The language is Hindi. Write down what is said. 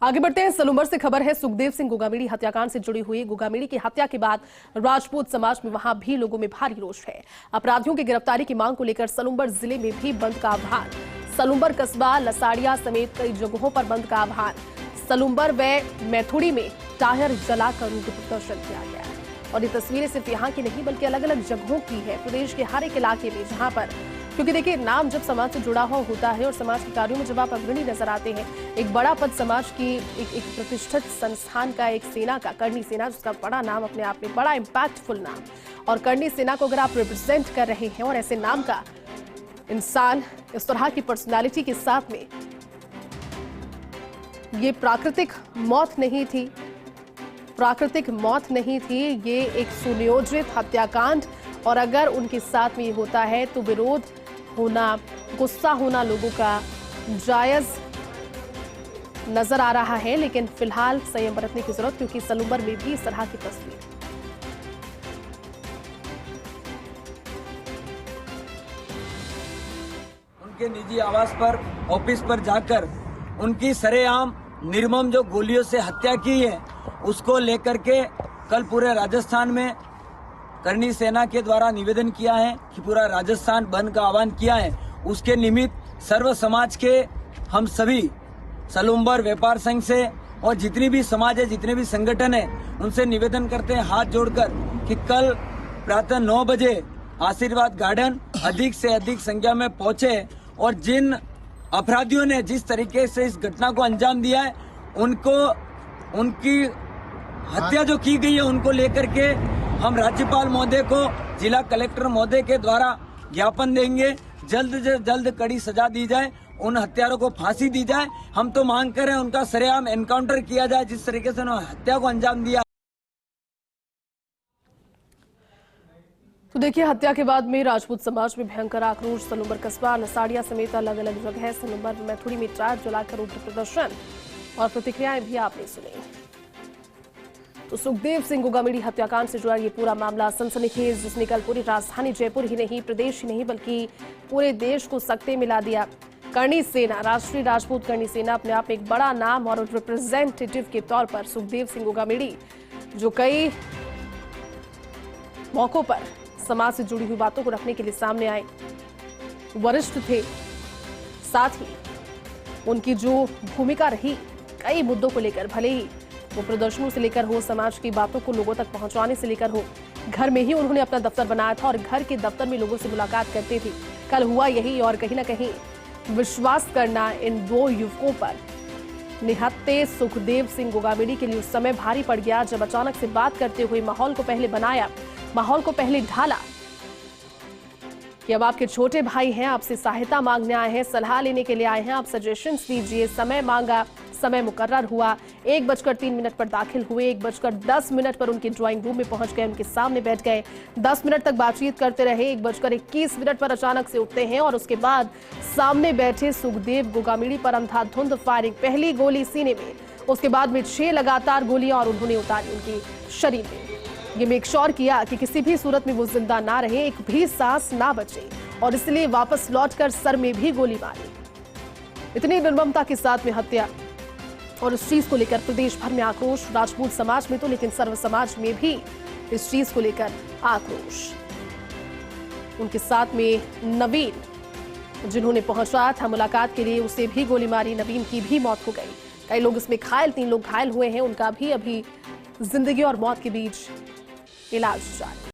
आगे बढ़ते हैं। सलूंबर से खबर है, सुखदेव सिंह गोगामेड़ी हत्याकांड से जुड़ी हुई। गोगामेड़ी की हत्या के बाद राजपूत समाज में वहां भी लोगों में भारी रोष है। अपराधियों की गिरफ्तारी की मांग को लेकर सलूंबर जिले में भी बंद का आह्वान। सलूंबर कस्बा, लसाड़िया समेत कई जगहों पर बंद का आह्वान। सलूंबर व मैथुड़ी में टायर जलाकर उनका प्रदर्शन किया गया है। और ये तस्वीरें सिर्फ यहाँ की नहीं बल्कि अलग अलग जगहों की है, प्रदेश के हर एक इलाके में, जहां पर, क्योंकि देखिए, नाम जब समाज से जुड़ा हुआ होता है और समाज के कार्यों में जब आप अग्रणी नजर आते हैं, एक बड़ा पद समाज की एक प्रतिष्ठित संस्थान का, एक सेना का, करनी सेना, जिसका बड़ा नाम अपने आप में, बड़ा इम्पैक्टफुल नाम, और करनी सेना को अगर आप रिप्रेजेंट कर रहे हैं और ऐसे नाम का इंसान इस तरह की पर्सनालिटी के साथ में, ये प्राकृतिक मौत नहीं थी, प्राकृतिक मौत नहीं थी, ये एक सुनियोजित हत्याकांड। और अगर उनके साथ में ये होता है तो विरोध होना, गुस्सा होना लोगों का जायज नजर आ रहा है। लेकिन फिलहाल संयम बरतने की जरूरत, क्योंकि सलूंबर में भी इस तरह की तस्वीर। उनके निजी आवास पर, ऑफिस पर जाकर उनकी सरेआम निर्मम जो गोलियों से हत्या की है, उसको लेकर के कल पूरे राजस्थान में करनी सेना के द्वारा निवेदन किया है कि पूरा राजस्थान बंद का आह्वान किया है। उसके निमित्त सर्व समाज के हम सभी सलूंबर व्यापार संघ से और जितनी भी समाज है, जितने भी संगठन है, उनसे निवेदन करते हैं हाथ जोड़कर कि कल प्रातः 9 बजे आशीर्वाद गार्डन अधिक से अधिक संख्या में पहुंचे और जिन अपराधियों ने जिस तरीके से इस घटना को अंजाम दिया है, उनकी हत्या जो की गई है, उनको लेकर के हम राज्यपाल महोदय को, जिला कलेक्टर महोदय के द्वारा ज्ञापन देंगे। जल्द से जल्द कड़ी सजा दी जाए, उन हत्यारों को फांसी दी जाए। हम तो मांग कर रहे हैं उनका सरेआम एनकाउंटर किया जाए, जिस तरीके से उन्होंने हत्या को अंजाम दिया। तो देखिए, हत्या के बाद में राजपूत समाज में भयंकर आक्रोश। सलूंबर कस्बा, लसाड़िया समेत अलग अलग जगह सलूंबर मैथुड़ी में टायर जलाकर उग्र प्रदर्शन और प्रतिक्रियाएं भी आपने सुनी। तो सुखदेव सिंह गोगामेड़ी हत्याकांड से जुड़ा ये पूरा मामला सनसनीखेज, जिसने कल पूरी राजधानी जयपुर ही नहीं, प्रदेश ही नहीं, बल्कि पूरे देश को सकते मिला दिया। करनी सेना, राष्ट्रीय राजपूत करनी सेना, अपने आप में एक बड़ा नाम और रिप्रेजेंटेटिव के तौर पर सुखदेव सिंह गोगामेड़ी, जो कई मौकों पर समाज से जुड़ी हुई बातों को रखने के लिए सामने आए, वरिष्ठ थे। साथ ही उनकी जो भूमिका रही कई मुद्दों को लेकर, भले ही वो प्रदर्शनों से लेकर हो, समाज की बातों को लोगों तक पहुंचाने से लेकर हो, घर में ही उन्होंने अपना दफ्तर बनाया था और घर के दफ्तर में लोगों से मुलाकात करते थे। कल हुआ यही, और कहीं ना कहीं विश्वास करना इन दो युवकों पर, निहत्थे सुखदेव सिंह गोगामेड़ी के लिए उस समय भारी पड़ गया, जब अचानक से बात करते हुए माहौल को पहले बनाया, माहौल को पहले ढाला कि अब आपके छोटे भाई हैं, आपसे सहायता मांगने आए हैं, सलाह लेने के लिए आए हैं, आप सजेशंस दीजिए। समय मांगा, समय मुकर्रर हुआ। 1:03 पर दाखिल हुए, 1:10 पर उनके ड्राइंग रूम में पहुंच गए, उनके सामने बैठ गए, 10 मिनट तक बातचीत करते रहे। 1:21 पर अचानक से उठते हैं और उसके बाद सामने बैठे सुखदेव गोगामेड़ी पर अंधाधुंध फायरिंग, पहली गोली सीने में, उसके बाद में 6 लगातार गोलियां और उन्होंने उतारी उनके शरीर में। ये मेक श्योर किया कि किसी भी सूरत में वो जिंदा ना रहे, एक भी सांस ना बचे, और इसलिए वापस लौटकर सर में भी गोली मारी। इतनी निर्ममता के साथ में हत्या, और इस चीज को लेकर प्रदेश भर में आक्रोश, राजपूत समाज में तो, लेकिन सर्व समाज में भी इस चीज को लेकर आक्रोश। उनके साथ में नवीन, जिन्होंने पहुंचाया था मुलाकात के लिए, उसे भी गोली मारी, नवीन की भी मौत हो गई। कई लोग इसमें घायल, 3 लोग घायल हुए हैं, उनका भी अभी जिंदगी और मौत के बीच इलाज जारी।